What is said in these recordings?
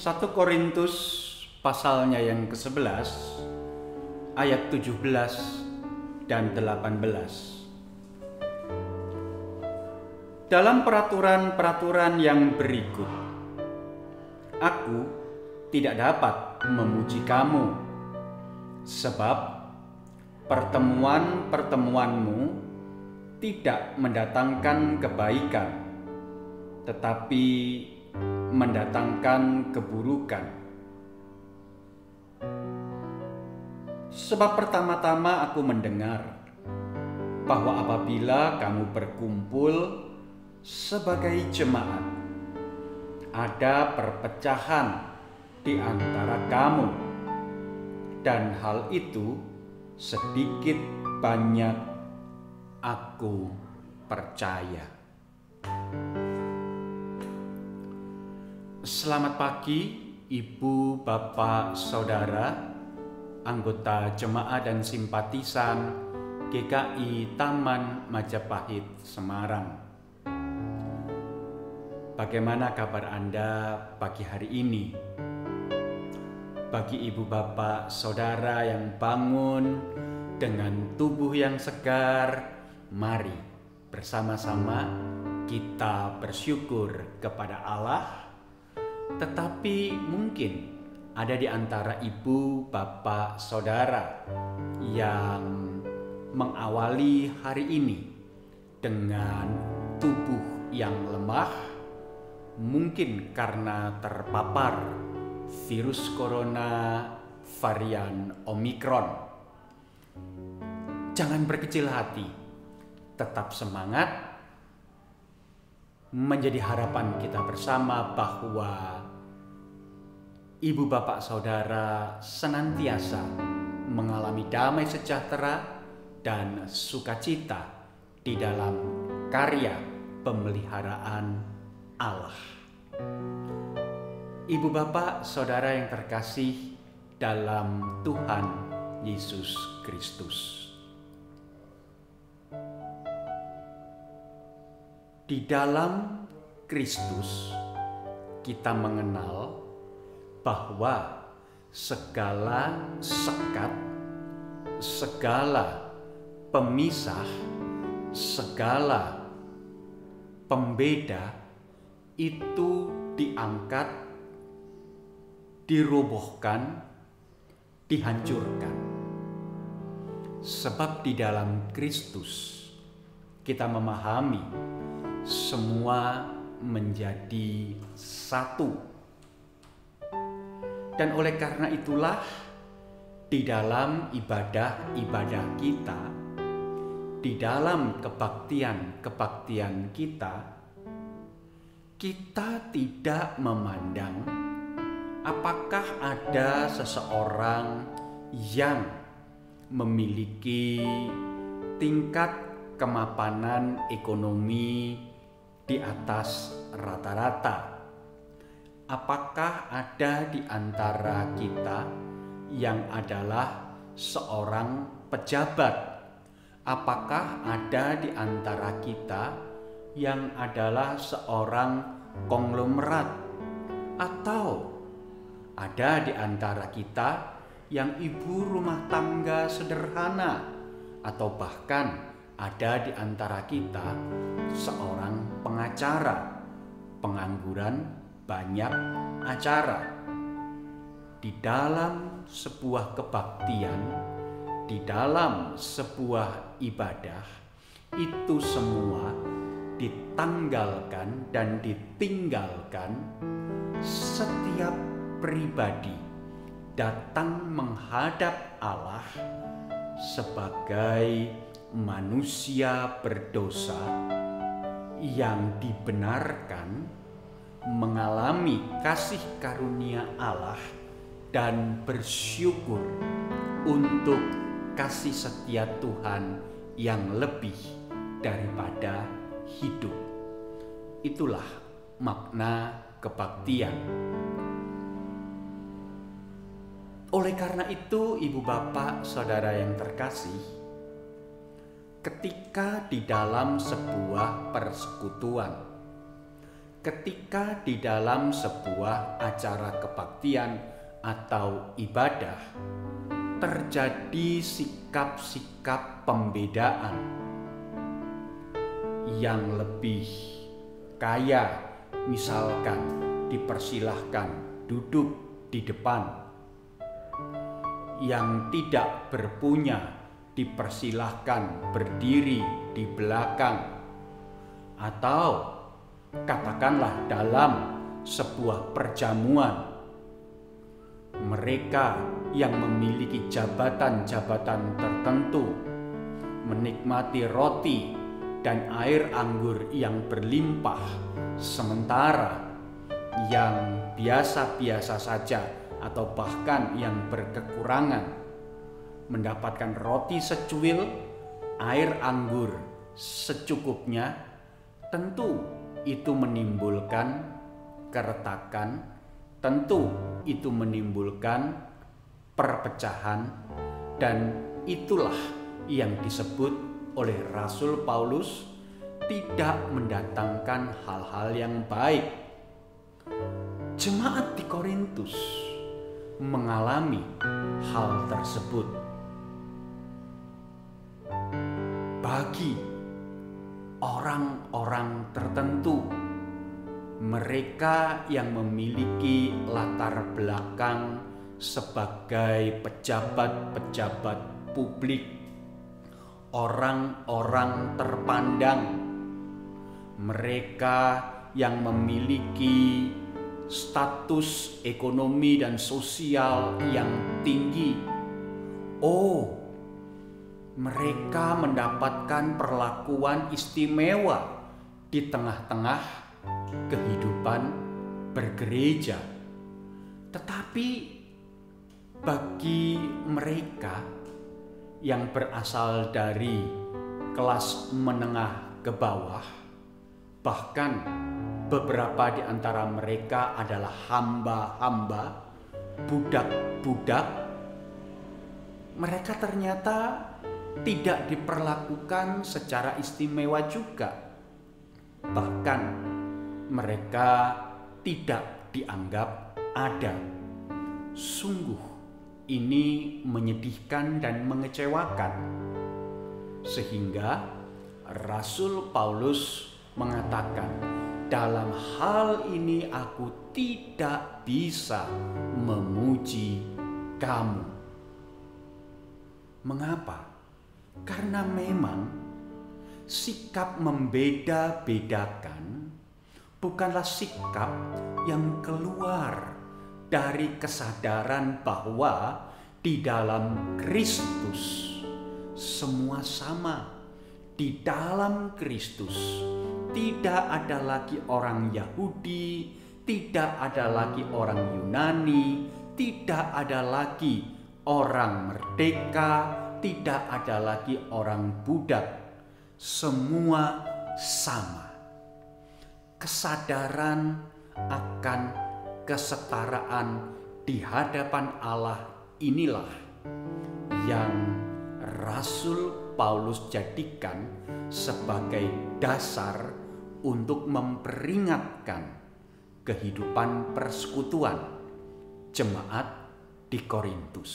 1 Korintus pasalnya yang ke-11 ayat 17 dan 18. Dalam peraturan-peraturan yang berikut, aku tidak dapat memuji kamu, sebab pertemuan-pertemuanmu tidak mendatangkan kebaikan, tetapi mendatangkan keburukan. Sebab pertama-tama aku mendengar bahwa apabila kamu berkumpul sebagai jemaat, ada perpecahan di antara kamu, dan hal itu sedikit banyak aku percaya. Selamat pagi, Ibu, Bapak, Saudara, anggota jemaat dan simpatisan GKI Taman Majapahit, Semarang. Bagaimana kabar Anda pagi hari ini? Bagi Ibu, Bapak, Saudara yang bangun dengan tubuh yang segar, mari bersama-sama kita bersyukur kepada Allah. Tetapi mungkin ada di antara ibu, bapak, saudara yang mengawali hari ini dengan tubuh yang lemah, mungkin karena terpapar virus corona varian Omikron. Jangan berkecil hati, tetap semangat. Menjadi harapan kita bersama bahwa ibu, bapak, saudara senantiasa mengalami damai sejahtera dan sukacita di dalam karya pemeliharaan Allah. Ibu, bapak, saudara yang terkasih dalam Tuhan Yesus Kristus. Di dalam Kristus kita mengenal bahwa segala sekat, segala pemisah, segala pembeda itu diangkat, dirobohkan, dihancurkan. Sebab di dalam Kristus kita memahami semua menjadi satu. Dan oleh karena itulah di dalam ibadah-ibadah kita, di dalam kebaktian-kebaktian kita, kita tidak memandang apakah ada seseorang yang memiliki tingkat kemapanan ekonomi di atas rata-rata. Apakah ada di antara kita yang adalah seorang pejabat? Apakah ada di antara kita yang adalah seorang konglomerat? Atau ada di antara kita yang ibu rumah tangga sederhana? Atau bahkan ada di antara kita seorang pengacara, pengangguran banyak acara. Di dalam sebuah kebaktian, di dalam sebuah ibadah, itu semua ditanggalkan dan ditinggalkan. Setiap pribadi datang menghadap Allah sebagai manusia berdosa yang dibenarkan mengalami kasih karunia Allah dan bersyukur untuk kasih setia Tuhan yang lebih daripada hidup. Itulah makna kebaktian. Oleh karena itu, ibu, bapak, saudara yang terkasih, ketika di dalam sebuah persekutuan, ketika di dalam sebuah acara kebaktian atau ibadah terjadi sikap-sikap pembedaan yang lebih kaya, misalkan dipersilahkan duduk di depan, yang tidak berpunya dipersilahkan berdiri di belakang, atau katakanlah dalam sebuah perjamuan mereka yang memiliki jabatan-jabatan tertentu menikmati roti dan air anggur yang berlimpah, sementara yang biasa-biasa saja atau bahkan yang berkekurangan mendapatkan roti secuil, air anggur secukupnya. Tentu itu menimbulkan keretakan, tentu itu menimbulkan perpecahan, dan itulah yang disebut oleh Rasul Paulus tidak mendatangkan hal-hal yang baik. Jemaat di Korintus mengalami hal tersebut. Bagi orang-orang tertentu, mereka yang memiliki latar belakang sebagai pejabat-pejabat publik, orang-orang terpandang, mereka yang memiliki status ekonomi dan sosial yang tinggi. Mereka mendapatkan perlakuan istimewa di tengah-tengah kehidupan bergereja. Tetapi bagi mereka yang berasal dari kelas menengah ke bawah, bahkan beberapa di antara mereka adalah hamba-hamba, budak-budak, mereka ternyata tidak diperlakukan secara istimewa juga. Bahkan mereka tidak dianggap ada. Sungguh ini menyedihkan dan mengecewakan. Sehingga Rasul Paulus mengatakan, dalam hal ini aku tidak bisa memuji kamu. Mengapa? Karena memang sikap membeda-bedakan bukanlah sikap yang keluar dari kesadaran bahwa di dalam Kristus semua sama. Di dalam Kristus tidak ada lagi orang Yahudi, tidak ada lagi orang Yunani, tidak ada lagi orang merdeka, tidak ada lagi orang budak. Semua sama. Kesadaran akan kesetaraan di hadapan Allah inilah yang Rasul Paulus jadikan sebagai dasar untuk memperingatkan kehidupan persekutuan jemaat di Korintus.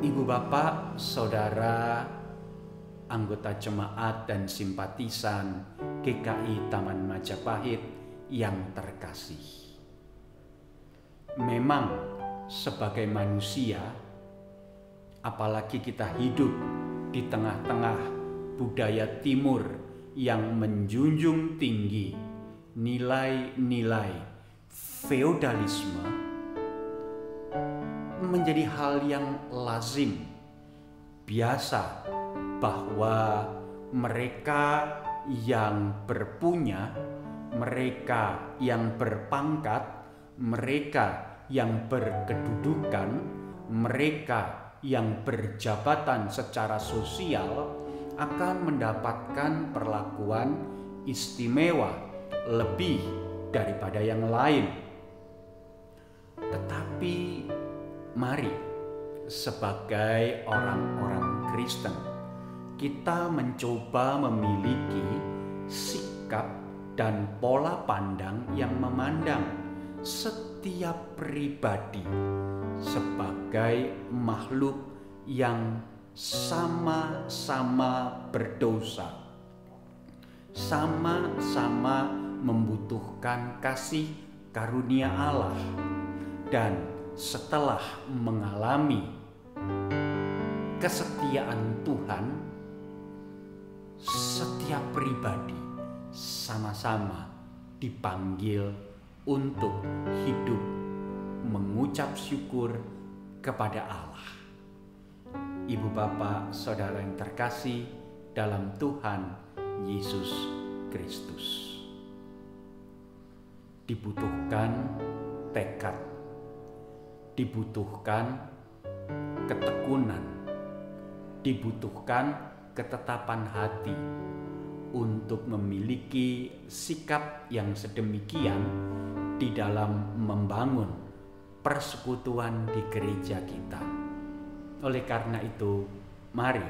Ibu bapak, saudara, anggota jemaat dan simpatisan GKI Taman Majapahit yang terkasih. Memang sebagai manusia, apalagi kita hidup di tengah-tengah budaya timur yang menjunjung tinggi nilai-nilai feodalisme, menjadi hal yang lazim, biasa, bahwa mereka yang berpunya, mereka yang berpangkat, mereka yang berkedudukan, mereka yang berjabatan secara sosial akan mendapatkan perlakuan istimewa lebih daripada yang lain. Tetapi mari sebagai orang-orang Kristen kita mencoba memiliki sikap dan pola pandang yang memandang setiap pribadi sebagai makhluk yang sama-sama berdosa, sama-sama membutuhkan kasih karunia Allah, dan setelah mengalami kesetiaan Tuhan, setiap pribadi sama-sama dipanggil untuk hidup mengucap syukur kepada Allah. Ibu bapak saudara yang terkasih dalam Tuhan Yesus Kristus, dibutuhkan tekad, dibutuhkan ketekunan, dibutuhkan ketetapan hati untuk memiliki sikap yang sedemikian di dalam membangun persekutuan di gereja kita. Oleh karena itu, mari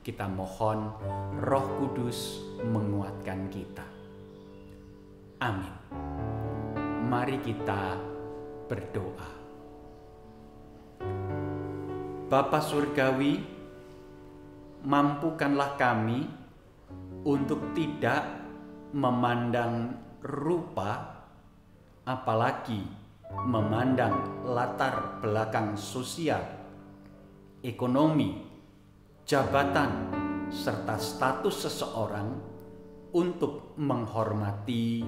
kita mohon Roh Kudus menguatkan kita. Amin. Mari kita berdoa. Bapa Surgawi, mampukanlah kami untuk tidak memandang rupa, apalagi memandang latar belakang sosial, ekonomi, jabatan, serta status seseorang untuk menghormati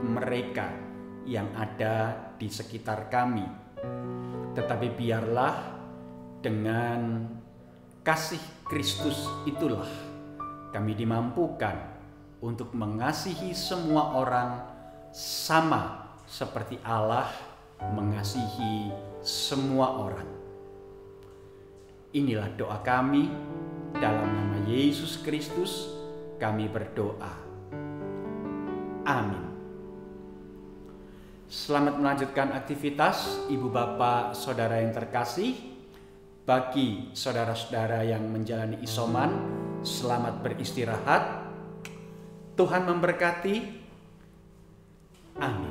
mereka yang ada di sekitar kami. Tetapi biarlah dengan kasih Kristus itulah kami dimampukan untuk mengasihi semua orang sama seperti Allah mengasihi semua orang. Inilah doa kami, dalam nama Yesus Kristus kami berdoa. Amin. Selamat melanjutkan aktivitas Ibu Bapak Saudara yang terkasih. Bagi saudara-saudara yang menjalani isoman, selamat beristirahat. Tuhan memberkati. Amin.